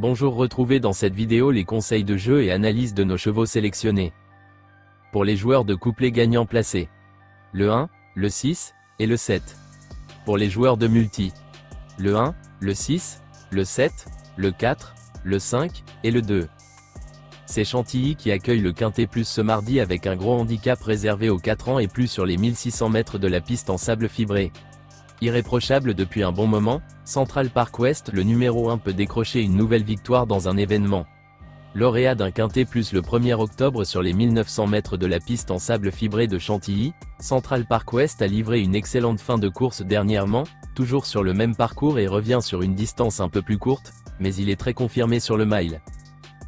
Bonjour, retrouvez dans cette vidéo les conseils de jeu et analyse de nos chevaux sélectionnés. Pour les joueurs de couplet gagnant placés. Le 1, le 6, et le 7. Pour les joueurs de multi. Le 1, le 6, le 7, le 4, le 5, et le 2. C'est Chantilly qui accueille le Quintet Plus ce mardi avec un gros handicap réservé aux 4 ans et plus sur les 1600 mètres de la piste en sable fibré. Irréprochable depuis un bon moment, Central Park West, le numéro 1 peut décrocher une nouvelle victoire dans un événement. Lauréat d'un Quintet Plus le 1er octobre sur les 1900 mètres de la piste en sable fibré de Chantilly, Central Park West a livré une excellente fin de course dernièrement, toujours sur le même parcours et revient sur une distance un peu plus courte, mais il est très confirmé sur le mile.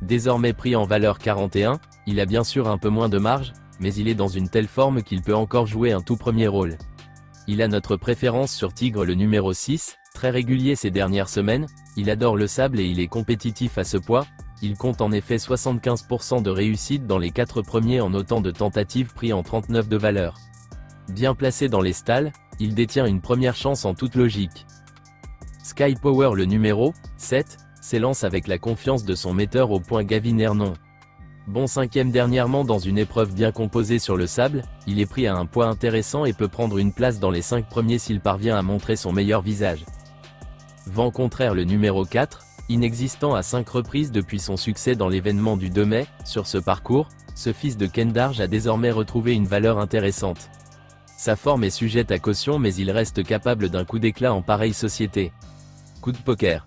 Désormais pris en valeur 41, il a bien sûr un peu moins de marge, mais il est dans une telle forme qu'il peut encore jouer un tout premier rôle. Il a notre préférence sur Tigre le numéro 6, très régulier ces dernières semaines, il adore le sable et il est compétitif à ce poids, il compte en effet 75% de réussite dans les 4 premiers en autant de tentatives pris en 39 de valeur. Bien placé dans les stalles, il détient une première chance en toute logique. Sky Power le numéro 7, s'élance avec la confiance de son metteur au point Gavin Hernon. Bon 5e dernièrement dans une épreuve bien composée sur le sable, il est pris à un poids intéressant et peut prendre une place dans les 5 premiers s'il parvient à montrer son meilleur visage. Vent contraire le numéro 4, inexistant à 5 reprises depuis son succès dans l'événement du 2 mai, sur ce parcours, ce fils de Ken Darge a désormais retrouvé une valeur intéressante. Sa forme est sujette à caution mais il reste capable d'un coup d'éclat en pareille société. Coup de poker.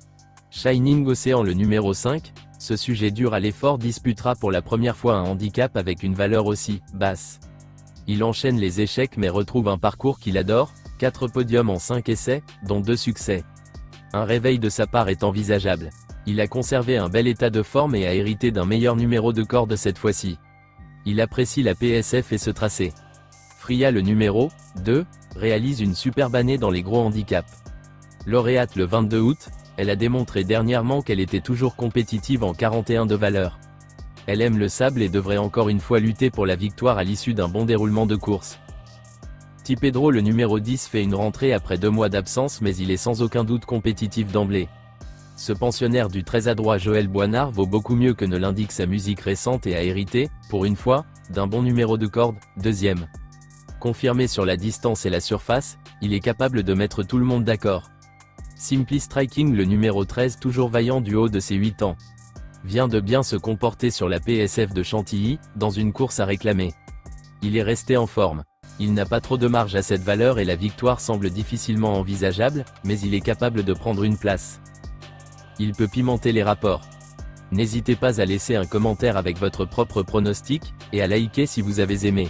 Shining Ocean le numéro 5, ce sujet dur à l'effort disputera pour la première fois un handicap avec une valeur aussi basse. Il enchaîne les échecs mais retrouve un parcours qu'il adore, 4 podiums en 5 essais, dont 2 succès. Un réveil de sa part est envisageable. Il a conservé un bel état de forme et a hérité d'un meilleur numéro de corde cette fois-ci. Il apprécie la PSF et ce tracé. Freya le numéro 2, réalise une superbe année dans les gros handicaps. Lauréate le 22 août, elle a démontré dernièrement qu'elle était toujours compétitive en 41 de valeur. Elle aime le sable et devrait encore une fois lutter pour la victoire à l'issue d'un bon déroulement de course. Tipedro le numéro 10 fait une rentrée après 2 mois d'absence mais il est sans aucun doute compétitif d'emblée. Ce pensionnaire du très adroit Joël Boinard vaut beaucoup mieux que ne l'indique sa musique récente et a hérité, pour une fois, d'un bon numéro de corde, 2e. Confirmé sur la distance et la surface, il est capable de mettre tout le monde d'accord. Simply Striking le numéro 13 toujours vaillant du haut de ses 8 ans. Vient de bien se comporter sur la PSF de Chantilly, dans une course à réclamer. Il est resté en forme. Il n'a pas trop de marge à cette valeur et la victoire semble difficilement envisageable, mais il est capable de prendre une place. Il peut pimenter les rapports. N'hésitez pas à laisser un commentaire avec votre propre pronostic, et à liker si vous avez aimé.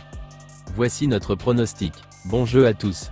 Voici notre pronostic. Bon jeu à tous.